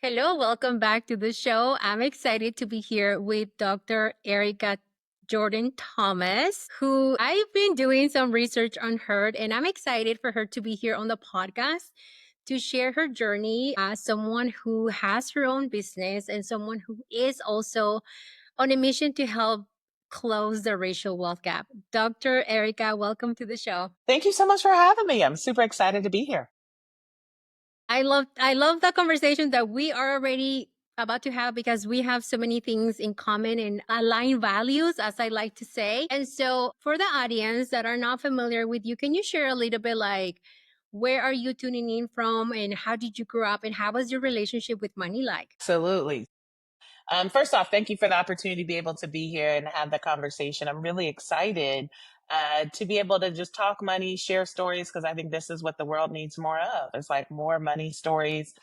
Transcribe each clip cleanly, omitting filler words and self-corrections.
Hello, welcome back to the show. I'm excited to be here with Dr. Erica Jordan Thomas, who I've been doing some research on her, and I'm excited for her to be here on the podcast to share her journey as someone who has her own business and someone who is also on a mission to help close the racial wealth gap. Dr. Erica, welcome to the show. Thank you so much for having me. I'm super excited to be here. I love the conversation that we are already about to have because we have so many things in common and aligned values, as I like to say. And so for the audience that are not familiar with you, can you share a little bit like where are you tuning in from and how did you grow up and how was your relationship with money like? Absolutely. First off, thank you for the opportunity to be able to be here and have the conversation. I'm really excited to be able to just talk money, share stories, because I think this is what the world needs more of. It's like more money stories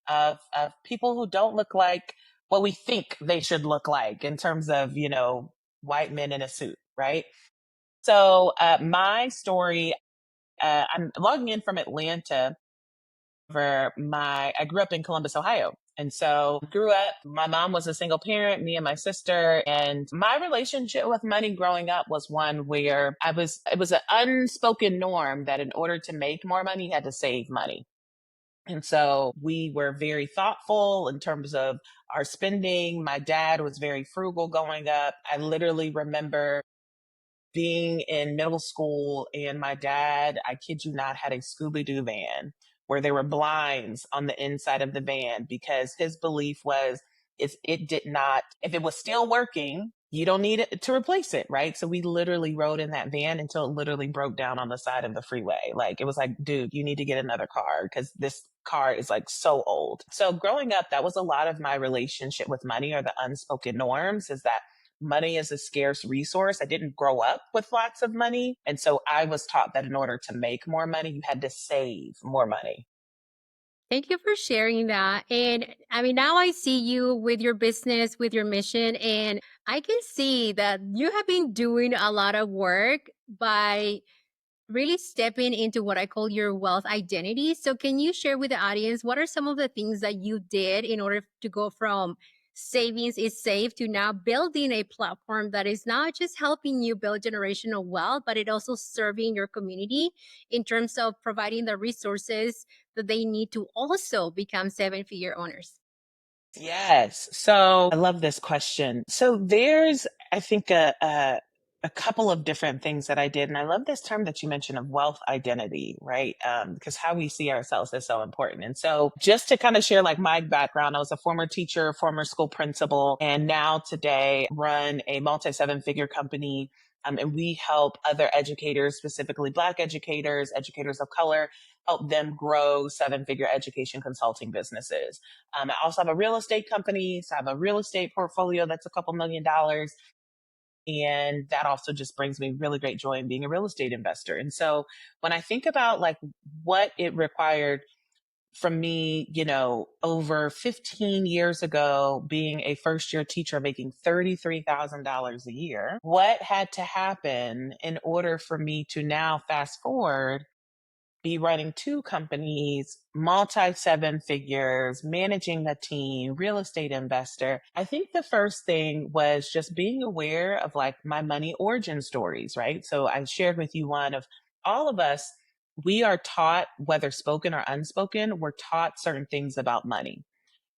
of people who don't look like what we think they should look like in terms of, white men in a suit, right? So my story, I'm logging in from Atlanta. I grew up in Columbus, Ohio. And so grew up, my mom was a single parent, me and my sister. And my relationship with money growing up was one where it was an unspoken norm that in order to make more money, you had to save money. And so we were very thoughtful in terms of our spending. My dad was very frugal growing up. I literally remember being in middle school and my dad, I kid you not, had a Scooby Doo van where there were blinds on the inside of the van because his belief was if it was still working, you don't need it to replace it, right? So we literally rode in that van until it literally broke down on the side of the freeway. Like it was like, dude, you need to get another car because this car is like so old. So growing up, that was a lot of my relationship with money or the unspoken norms is that money is a scarce resource. I didn't grow up with lots of money. And so I was taught that in order to make more money, you had to save more money. Thank you for sharing that. And I mean, now I see you with your business, with your mission, and I can see that you have been doing a lot of work by really stepping into what I call your wealth identity. So, can you share with the audience what are some of the things that you did in order to go from savings is safe to now building a platform that is not just helping you build generational wealth, but it also serving your community in terms of providing the resources that they need to also become seven-figure owners? Yes. So I love this question. So there's, I think, a couple of different things that I did. And I love this term that you mentioned of wealth identity, right? Because how we see ourselves is so important. And so just to kind of share like my background, I was a former teacher, former school principal, and now today run a multi seven figure company. And we help other educators, specifically Black educators, educators of color, help them grow seven figure education consulting businesses. I also have a real estate company. So I have a real estate portfolio that's a couple $1,000,000. And that also just brings me really great joy in being a real estate investor. And so when I think about like what it required from me, over 15 years ago, being a first year teacher making $33,000 a year, what had to happen in order for me to now fast forward be running two companies, multi seven figures, managing a team, real estate investor. I think the first thing was just being aware of like my money origin stories, right? So I shared with you one of all of us, we are taught, whether spoken or unspoken, we're taught certain things about money.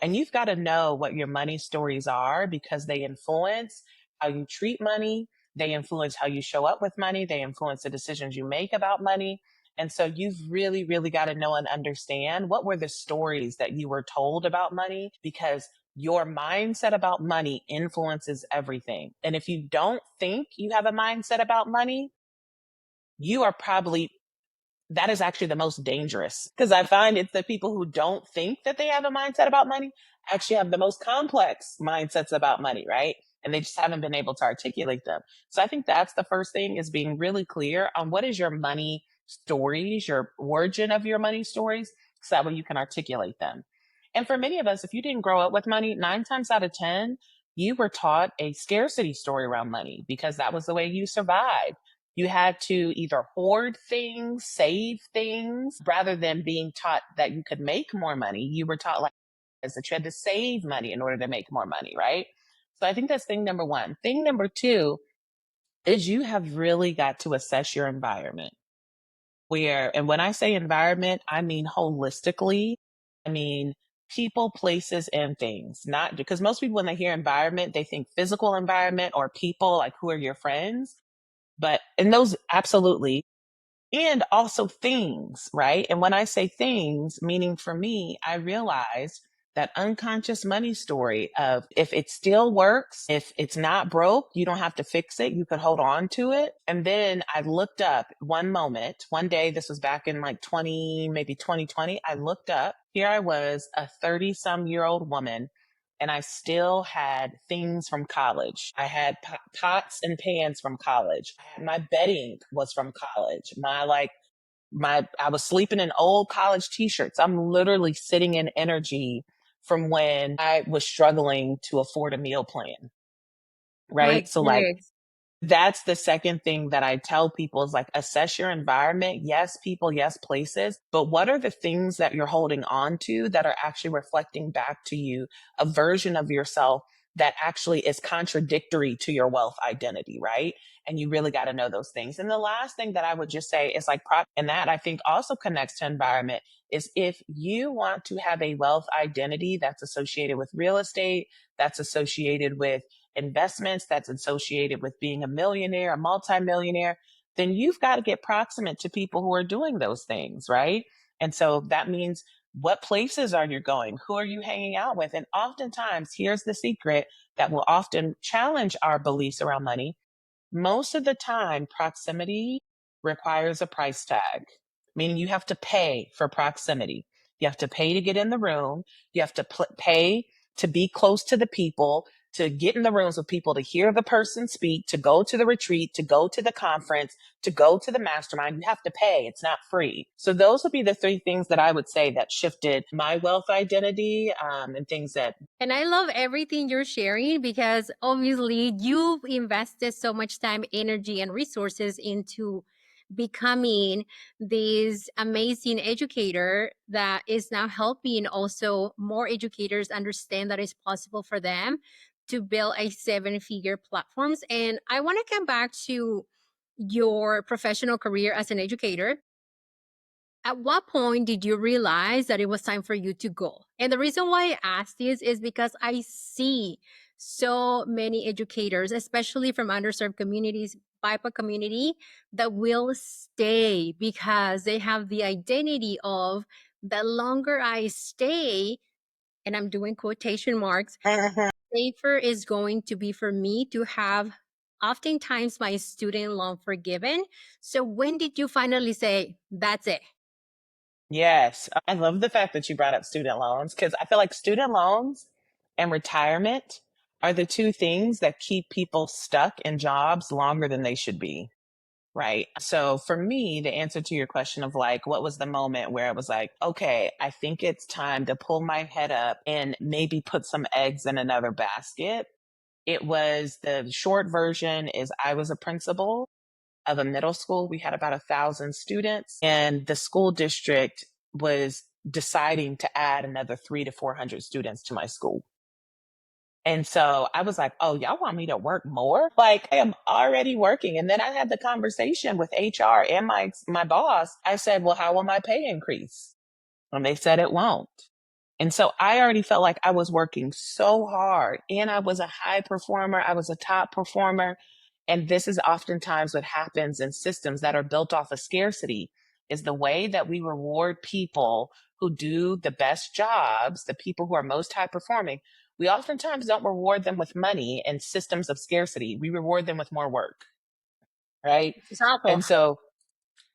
And you've got to know what your money stories are because they influence how you treat money. They influence how you show up with money. They influence the decisions you make about money. And so you've really, really got to know and understand what were the stories that you were told about money because your mindset about money influences everything. And if you don't think you have a mindset about money, you are probably that is actually the most dangerous because I find it's the people who don't think that they have a mindset about money actually have the most complex mindsets about money, right? And they just haven't been able to articulate them. So I think that's the first thing is being really clear on what is your money stories, your origin of your money stories, so that way you can articulate them. And for many of us, if you didn't grow up with money, 9 times out of 10, you were taught a scarcity story around money because that was the way you survived. You had to either hoard things, save things, rather than being taught that you could make more money. You were taught like, is that you had to save money in order to make more money, right? So I think that's thing number one. Thing number two is you have really got to assess your environment. Where, and when I say environment, I mean holistically. I mean people, places, and things. Not because most people, when they hear environment, they think physical environment or people, like who are your friends. But, and those absolutely, and also things, right? And when I say things, meaning for me, I realized that unconscious money story of if it still works, if it's not broke, you don't have to fix it. You could hold on to it. And then I looked up one moment, one day, this was back in like 20, maybe 2020. I looked up, here I was, a 30 some year old woman, and I still had things from college. I had pots and pans from college. My bedding was from college. I was sleeping in old college t-shirts. I'm literally sitting in energy from when I was struggling to afford a meal plan, My right? So like goodness. that's the second thing that I tell people is like assess your environment. Yes, people, yes, places, but what are the things that you're holding on to that are actually reflecting back to you a version of yourself that actually is contradictory to your wealth identity, right? And you really got to know those things. And the last thing that I would just say is like and that I think also connects to environment is if you want to have a wealth identity that's associated with real estate, that's associated with investments, that's associated with being a millionaire, a multimillionaire, then you've got to get proximate to people who are doing those things, right? And so that means what places are you going? Who are you hanging out with? And oftentimes, here's the secret that will often challenge our beliefs around money. Most of the time, proximity requires a price tag, meaning you have to pay for proximity. You have to pay to get in the room. You have to pay to be close to the people, to get in the rooms with people, to hear the person speak, to go to the retreat, to go to the conference, to go to the mastermind. You have to pay. It's not free. So those would be the three things that I would say that shifted my wealth identity, and things that. And I love everything you're sharing because obviously you've invested so much time, energy, and resources into becoming this amazing educator that is now helping also more educators understand that it's possible for them to build a seven-figure platforms. And I want to come back to your professional career as an educator. At what point did you realize that it was time for you to go? And the reason why I ask this is because I see so many educators, especially from underserved communities, BIPOC community, that will stay because they have the identity of the longer I stay, and I'm doing quotation marks, safer is going to be for me to have oftentimes my student loan forgiven. So when did you finally say, that's it? Yes, I love the fact that you brought up student loans because I feel like student loans and retirement are the two things that keep people stuck in jobs longer than they should be. Right. So for me, the answer to your question of like, what was the moment where it was like, okay, I think it's time to pull my head up and maybe put some eggs in another basket. It was the short version is I was a principal of a middle school. We had about 1,000 students, and the school district was deciding to add another 300 to 400 students to my school. And so I was like, oh, y'all want me to work more? Like I am already working. And then I had the conversation with HR and my boss. I said, well, how will my pay increase? And they said it won't. And so I already felt like I was working so hard and I was a high performer. I was a top performer. And this is oftentimes what happens in systems that are built off of scarcity is the way that we reward people who do the best jobs, the people who are most high performing. We oftentimes don't reward them with money and systems of scarcity. We reward them with more work, right? It's awful. And so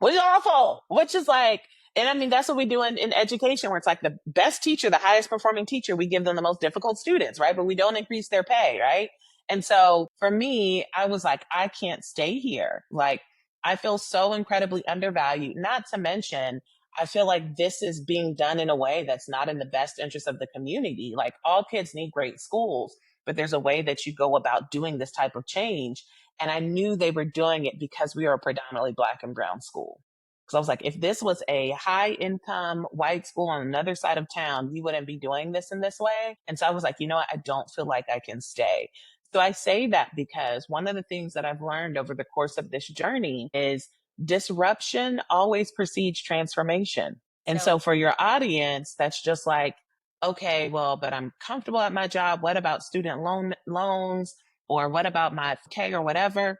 which is awful, which is like, and I mean, that's what we do in education, where it's like the best teacher, the highest performing teacher, we give them the most difficult students, right? But we don't increase their pay, right? And so for me, I was like, I can't stay here. Like, I feel so incredibly undervalued, not to mention, I feel like this is being done in a way that's not in the best interest of the community. Like, all kids need great schools, but there's a way that you go about doing this type of change. And I knew they were doing it because we are a predominantly Black and brown school. Because I was like, if this was a high income white school on another side of town, we wouldn't be doing this in this way. And so I was like, you know what? I don't feel like I can stay. So I say that because one of the things that I've learned over the course of this journey is disruption always precedes transformation. And So so for your audience, that's just like, okay, well, but I'm comfortable at my job. What about student loans? Or what about my K or whatever?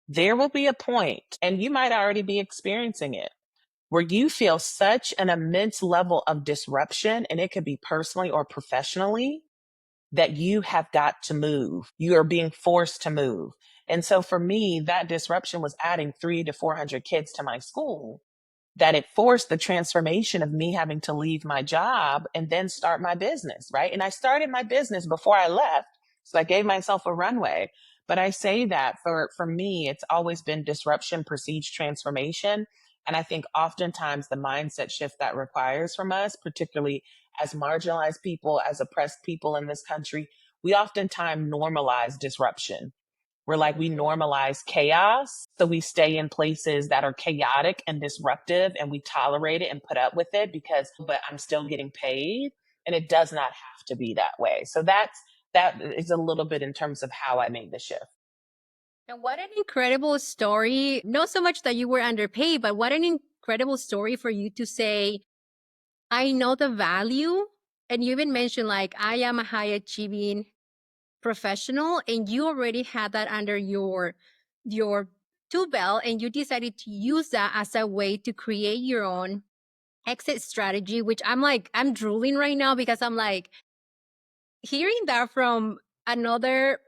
There will be a point, and you might already be experiencing it, where you feel such an immense level of disruption, and it could be personally or professionally, that you have got to move. You are being forced to move. And so for me, that disruption was adding 300 to 400 kids to my school, that it forced the transformation of me having to leave my job and then start my business, right? And I started my business before I left. So I gave myself a runway. But I say that for me, it's always been disruption precedes transformation. And I think oftentimes the mindset shift that requires from us, particularly as marginalized people, as oppressed people in this country, we oftentimes normalize disruption. We're like, we normalize chaos. So we stay in places that are chaotic and disruptive, and we tolerate it and put up with it because, but I'm still getting paid. And it does not have to be that way. So that is a little bit in terms of how I made the shift. and what an incredible story. Not so much that you were underpaid, but what an incredible story for you to say, I know the value. And you even mentioned, like, I am a high achieving professional, and you already had that under your tool belt, and you decided to use that as a way to create your own exit strategy, which I'm like, I'm drooling right now because I'm like, hearing that from another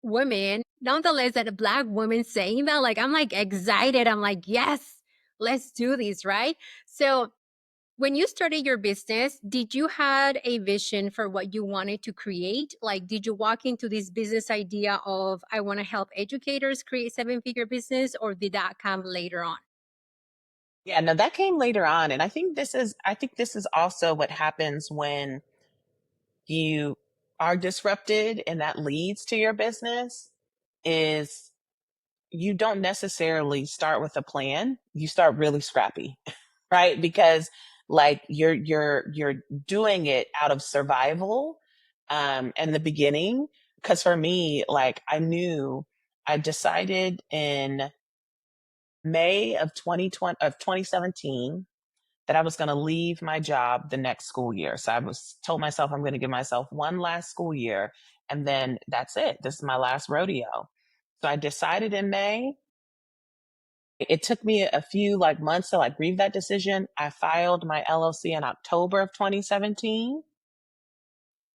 woman, nonetheless, that a black woman saying that, like, I'm like excited. I'm like, yes, let's do this, right? So when you started your business, did you had a vision for what you wanted to create? Like, did you walk into this business idea of, I want to help educators create seven-figure business, or did that come later on? Yeah, no, that came later on. And I think this is also what happens when you are disrupted and that leads to your business is you don't necessarily start with a plan. You start really scrappy, right? Because like you're doing it out of survival in the beginning. Because for me, like I decided in May of 2017 that I was going to leave my job the next school year. So I was told myself I'm going to give myself one last school year, and then that's it. This is my last rodeo. So I decided in May. It took me a few like months to like grieve that decision. I filed my LLC in October of 2017.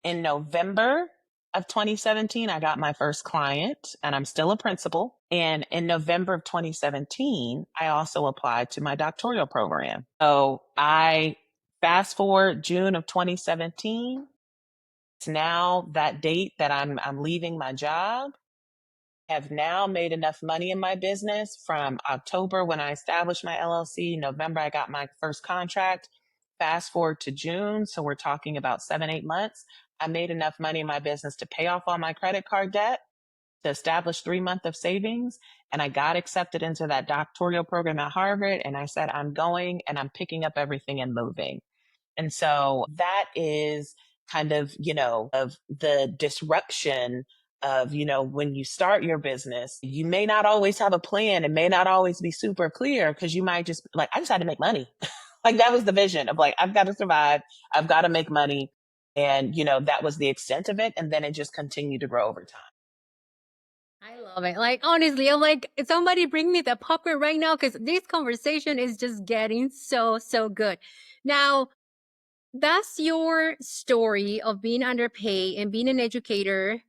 In November of 2017, I got my first client, and I'm still a principal. And in November of 2017, I also applied to my doctoral program. So I fast forward June of 2017. It's now that date that I'm leaving my job. Have now made enough money in my business from October when I established my LLC. November, I got my first contract. Fast forward to June. So we're talking about 7, 8 months. I made enough money in my business to pay off all my credit card debt, to establish 3 months of savings. And I got accepted into that doctoral program at Harvard. And I said, I'm going and I'm picking up everything and moving. And so that is kind of, of the disruption of, when you start your business, you may not always have a plan. It may not always be super clear because you might just like, I just had to make money. Like that was the vision of like, I've got to survive. I've got to make money. And, that was the extent of it. And then it just continued to grow over time. I love it. Like, honestly, I'm like, somebody bring me the popcorn right now because this conversation is just getting so, so good. Now, that's your story of being underpaid and being an educator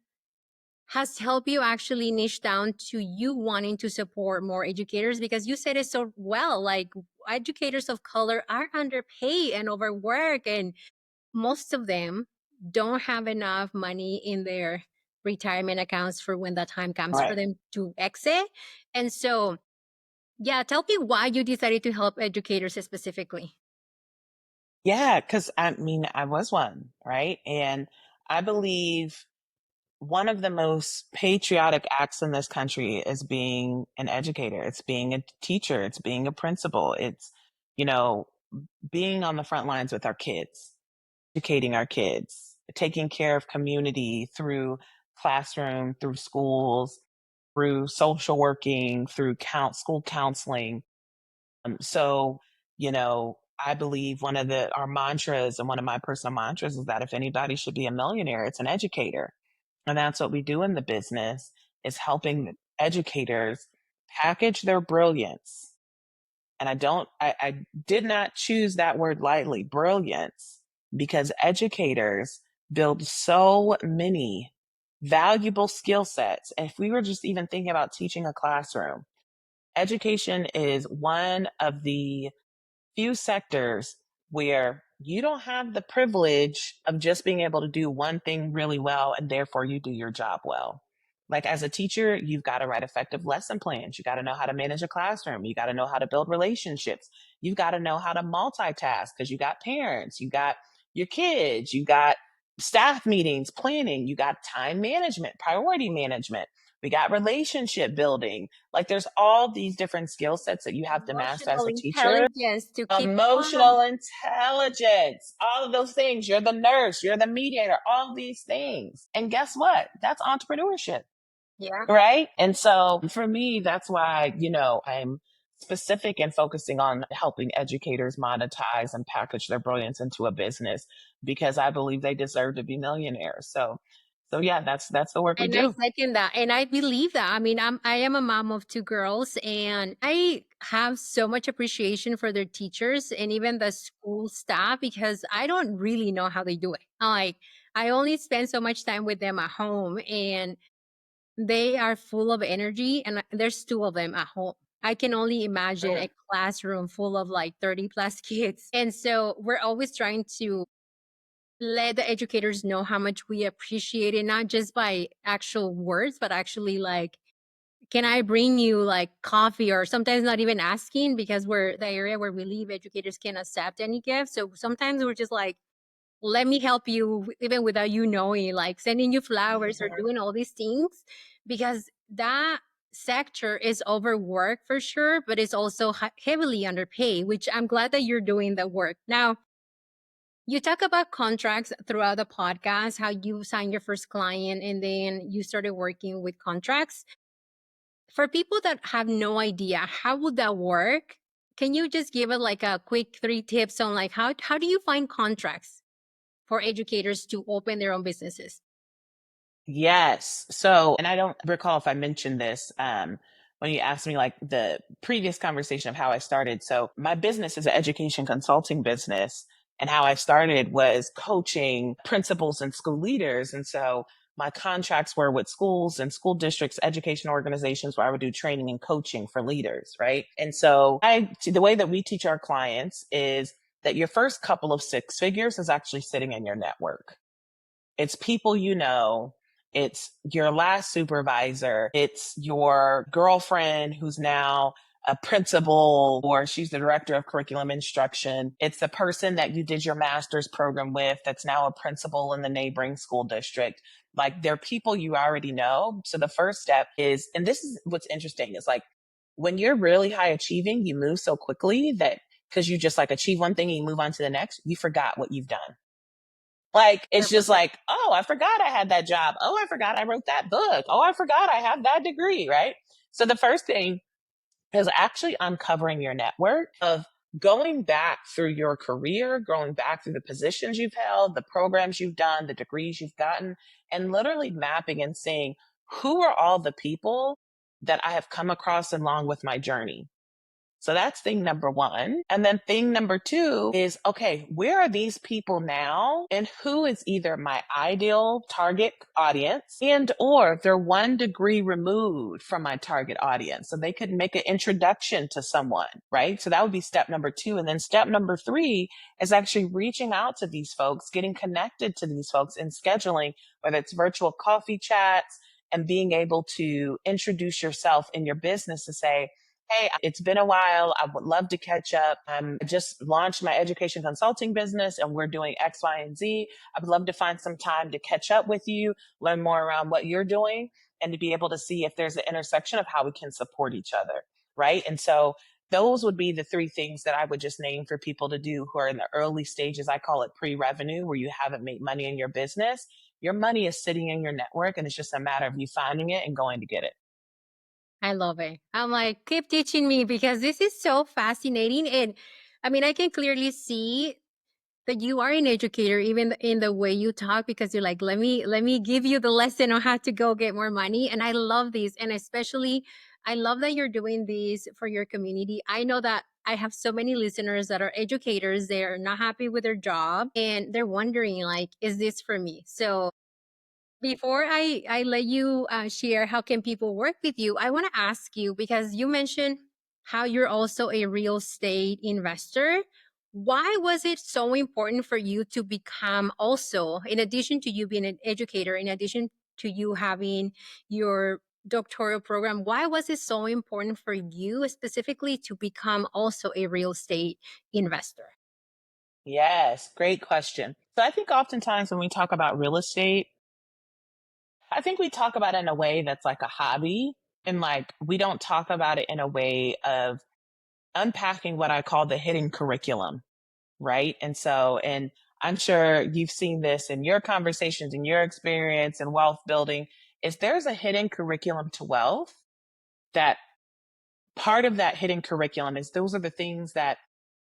has helped you actually niche down to you wanting to support more educators, because you said it so well. Like, educators of color are underpaid and overworked, and most of them don't have enough money in their retirement accounts for when that time comes for Right. them to exit. And so, yeah, tell me why you decided to help educators specifically. Yeah. Cause I mean, I was one, right? And I believe one of the most patriotic acts in this country is being an educator. It's being a teacher. It's being a principal. It's, you know, being on the front lines with our kids, educating our kids, taking care of community through classroom, through schools, through social working, through school counseling. So, I believe one of our mantras and one of my personal mantras is that if anybody should be a millionaire, it's an educator. And that's what we do in the business is helping educators package their brilliance. And I did not choose that word lightly, brilliance, because educators build so many valuable skill sets. If we were just even thinking about teaching a classroom, education is one of the few sectors where you don't have the privilege of just being able to do one thing really well and therefore you do your job well. Like as a teacher, you've got to write effective lesson plans. You got to know how to manage a classroom. You got to know how to build relationships. You've got to know how to multitask because you got parents, you got your kids, you got staff meetings, planning, you got time management, priority management. We got relationship building. Like there's all these different skill sets that you have to master as Emotional a teacher. intelligence to keep calm. Emotional intelligence, all of those things. You're the nurse, you're the mediator, all these things. And guess what? That's entrepreneurship, Yeah. right? And so for me, that's why, I'm specific and focusing on helping educators monetize and package their brilliance into a business because I believe they deserve to be millionaires. So yeah, that's the work we And I do. second that. And I believe that. I mean, I am a mom of two girls, and I have so much appreciation for their teachers and even the school staff because I don't really know how they do it. Like, I only spend so much time with them at home, and they are full of energy, and there's two of them at home. I can only imagine a classroom full of like 30 plus kids. And so we're always trying to let the educators know how much we appreciate it, not just by actual words, but actually like, can I bring you like coffee, or sometimes not even asking because we're the area where we live, educators can't accept any gifts. So sometimes we're just like, let me help you even without you knowing, like sending you flowers or doing all these things because that sector is overworked for sure, but it's also heavily underpaid, which I'm glad that you're doing the work. Now, you talk about contracts throughout the podcast, how you signed your first client and then you started working with contracts. For people that have no idea, how would that work? Can you just give it like a quick three tips on like how do you find contracts for educators to open their own businesses? Yes. So, and I don't recall if I mentioned this when you asked me like the previous conversation of how I started. So, my business is an education consulting business. And how I started was coaching principals and school leaders. And so, my contracts were with schools and school districts, education organizations where I would do training and coaching for leaders. Right. And so, the way that we teach our clients is that your first couple of six figures is actually sitting in your network. It's people you know. It's your last supervisor. It's your girlfriend who's now a principal or she's the director of curriculum instruction. It's the person that you did your master's program with that's now a principal in the neighboring school district. Like they're people you already know. So the first step is, and this is what's interesting, is like when you're really high achieving, you move so quickly that because you just like achieve one thing and you move on to the next, you forgot what you've done. Like, it's just 100%. like, oh, I forgot I had that job. Oh, I forgot I wrote that book. Oh, I forgot I have that degree, right? So the first thing is actually uncovering your network of going back through your career, going back through the positions you've held, the programs you've done, the degrees you've gotten, and literally mapping and saying, who are all the people that I have come across along with my journey? So that's thing number one. And then thing number two is, okay, where are these people now? And who is either my ideal target audience and or they're 1 degree removed from my target audience. So they could make an introduction to someone, right? So that would be step number two. And then step number three is actually reaching out to these folks, getting connected to these folks and scheduling, whether it's virtual coffee chats and being able to introduce yourself in your business to say, Hey, it's been a while. I would love to catch up. I just launched my education consulting business and we're doing X, Y, and Z. I would love to find some time to catch up with you, learn more around what you're doing, and to be able to see if there's an intersection of how we can support each other. Right. And so those would be the three things that I would just name for people to do who are in the early stages. I call it pre revenue, where you haven't made money in your business. Your money is sitting in your network, and it's just a matter of you finding it and going to get it. I love it. I'm like, keep teaching me because this is so fascinating. And I mean, I can clearly see that you are an educator even in the way you talk, because you're like, let me give you the lesson on how to go get more money. And I love this. And especially I love that you're doing this for your community. I know that I have so many listeners that are educators. They're not happy with their job and they're wondering like, is this for me? So before I let you share how can people work with you, I want to ask you, because you mentioned how you're also a real estate investor. Why was it so important for you to become also, in addition to you being an educator, in addition to you having your doctoral program, why was it so important for you specifically to become also a real estate investor? Yes, great question. So I think oftentimes when we talk about real estate, I think we talk about it in a way that's like a hobby. And like we don't talk about it in a way of unpacking what I call the hidden curriculum, right? And I'm sure you've seen this in your conversations, in your experience in wealth building, is there's a hidden curriculum to wealth that part of that hidden curriculum is those are the things that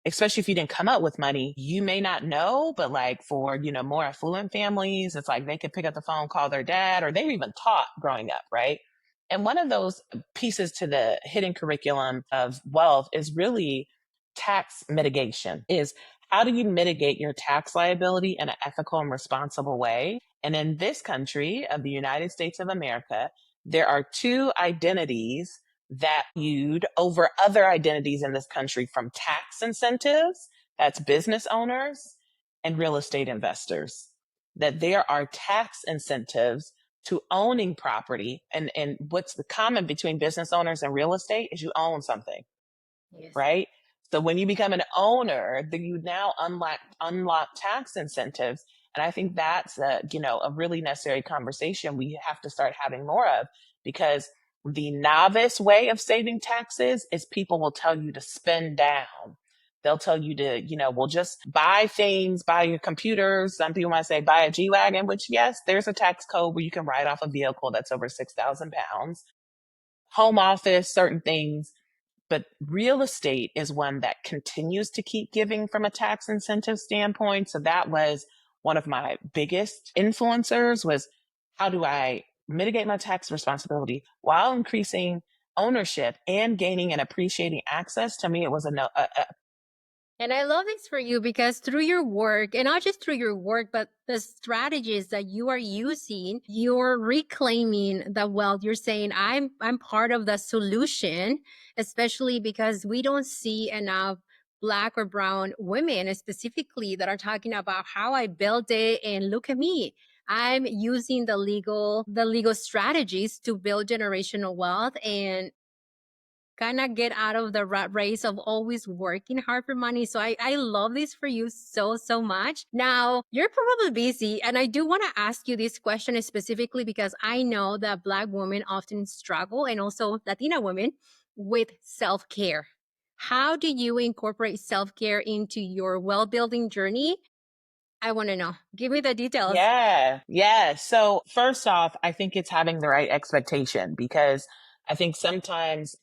especially if you didn't come up with money, you may not know, but like for, more affluent families, it's like they could pick up the phone, call their dad, or they were even taught growing up, right? And one of those pieces to the hidden curriculum of wealth is really tax mitigation, is how do you mitigate your tax liability in an ethical and responsible way? And in this country of the United States of America, there are two identities that viewed over other identities in this country from tax incentives, that's business owners and real estate investors, that there are tax incentives to owning property. And what's the common between business owners and real estate is you own something, Yes. right? So when you become an owner, then you now unlock tax incentives. And I think that's a really necessary conversation we have to start having more of, because the novice way of saving taxes is people will tell you to spend down. They'll tell you to, well, just buy things, buy your computers. Some people might say buy a G Wagon, which yes, there's a tax code where you can write off a vehicle that's over 6,000 pounds. Home office, certain things, but real estate is one that continues to keep giving from a tax incentive standpoint. So that was one of my biggest influencers, was how do I mitigate my tax responsibility while increasing ownership and gaining and appreciating access? To me, it was a no. And I love this for you because through your work, and not just through your work, but the strategies that you are using, you're reclaiming the wealth. You're saying, I'm part of the solution, especially because we don't see enough Black or brown women specifically that are talking about how I built it and look at me. I'm using the legal strategies to build generational wealth and kind of get out of the rat race of always working hard for money. So I love this for you so, so much. Now, you're probably busy, and I do want to ask you this question specifically because I know that Black women often struggle, and also Latina women, with self care. How do you incorporate self care into your well building journey? I want to know. Give me the details. Yeah, yeah. So first off, I think it's having the right expectation, because I think sometimes,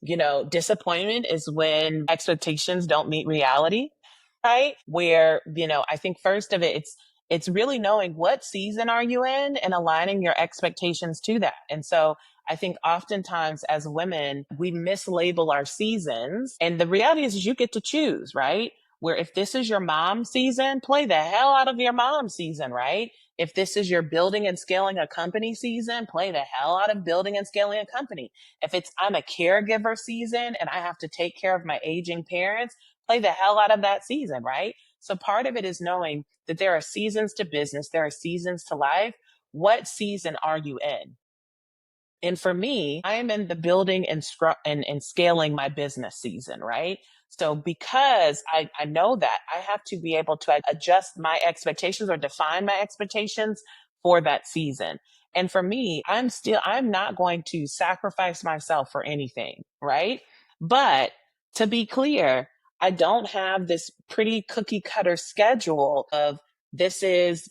disappointment is when expectations don't meet reality, right? Where, I think first of it, it's really knowing what season are you in and aligning your expectations to that. And so I think oftentimes as women, we mislabel our seasons. And the reality is you get to choose, right? Where if this is your mom season, play the hell out of your mom season, right? If this is your building and scaling a company season, play the hell out of building and scaling a company. If it's I'm a caregiver season and I have to take care of my aging parents, play the hell out of that season, right? So part of it is knowing that there are seasons to business, there are seasons to life. What season are you in? And for me, I am in the building and scaling my business season, right? So because I know that I have to be able to adjust my expectations or define my expectations for that season. And for me, I'm not going to sacrifice myself for anything, right? But to be clear, I don't have this pretty cookie cutter schedule of this is,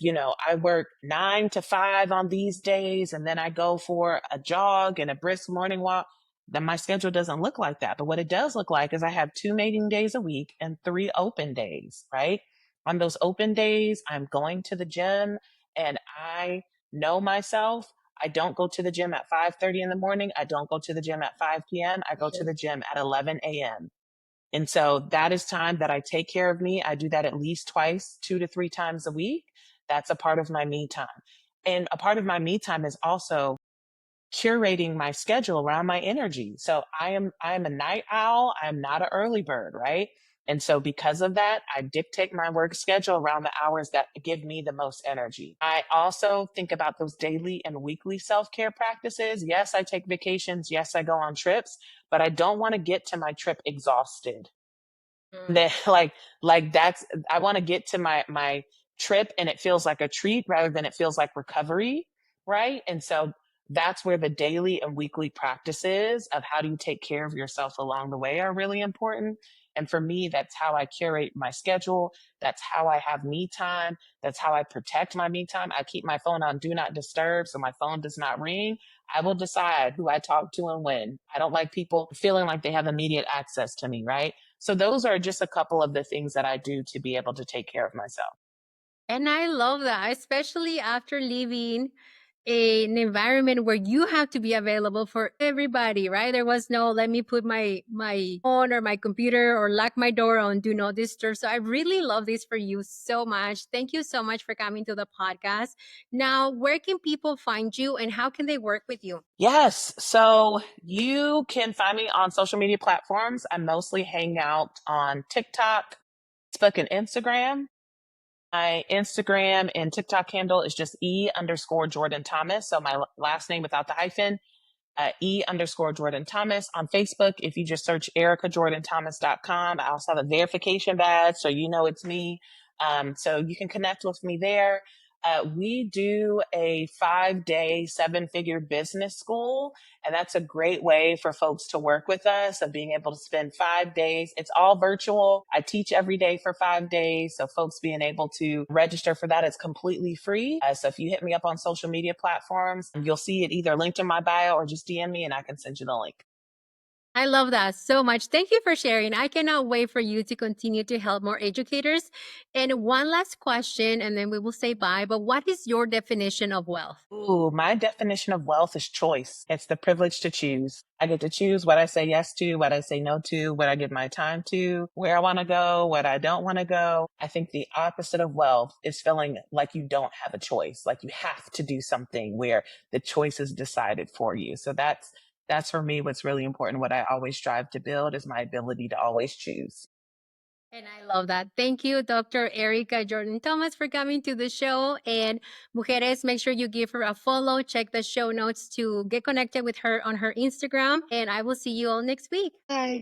I work 9 to 5 on these days, and then I go for a jog and a brisk morning walk. Then my schedule doesn't look like that. But what it does look like is I have 2 meeting days a week and 3 open days, right? On those open days, I'm going to the gym and I know myself. I don't go to the gym at 5:30 in the morning. I don't go to the gym at 5 p.m. I go to the gym at 11 a.m. And so that is time that I take care of me. I do that at least twice, 2 to 3 times a week. That's a part of my me time. And a part of my me time is also curating my schedule around my energy. So I am a night owl. I'm not an early bird, right? And so because of that, I dictate my work schedule around the hours that give me the most energy. I also think about those daily and weekly self-care practices. Yes, I take vacations. Yes, I go on trips, but I don't want to get to my trip exhausted. Mm. That like that's I want to get to my trip and it feels like a treat rather than it feels like recovery, right? And so that's where the daily and weekly practices of how do you take care of yourself along the way are really important. And for me, that's how I curate my schedule. That's how I have me time. That's how I protect my me time. I keep my phone on do not disturb so my phone does not ring. I will decide who I talk to and when. I don't like people feeling like they have immediate access to me, right? So those are just a couple of the things that I do to be able to take care of myself. And I love that, especially after leaving an environment where you have to be available for everybody, right? There was no let me put my phone or my computer or lock my door on do not disturb. So I really love this for you so much. Thank you so much for coming to the podcast. Now, where can people find you and how can they work with you? Yes. So you can find me on social media platforms. I mostly hang out on TikTok, Facebook, and Instagram. My Instagram and TikTok handle is just E_Jordan Thomas. So my last name without the hyphen. E_Jordan Thomas on Facebook. If you just search ericajordan-thomas.com, I also have a verification badge, so you know it's me. So you can connect with me there. We do a 5-day, 7-figure business school, and that's a great way for folks to work with us of being able to spend 5 days. It's all virtual. I teach every day for 5 days. So folks being able to register for that is completely free. So if you hit me up on social media platforms, you'll see it either linked in my bio or just DM me and I can send you the link. I love that so much. Thank you for sharing. I cannot wait for you to continue to help more educators. And one last question, and then we will say bye. But what is your definition of wealth? Ooh, my definition of wealth is choice. It's the privilege to choose. I get to choose what I say yes to, what I say no to, what I give my time to, where I want to go, what I don't want to go. I think the opposite of wealth is feeling like you don't have a choice, like you have to do something where the choice is decided for you. So that's for me what's really important. What I always strive to build is my ability to always choose. And I love that. Thank you, Dr. Erica Jordan Thomas, for coming to the show. And Mujeres, make sure you give her a follow. Check the show notes to get connected with her on her Instagram. And I will see you all next week. Bye.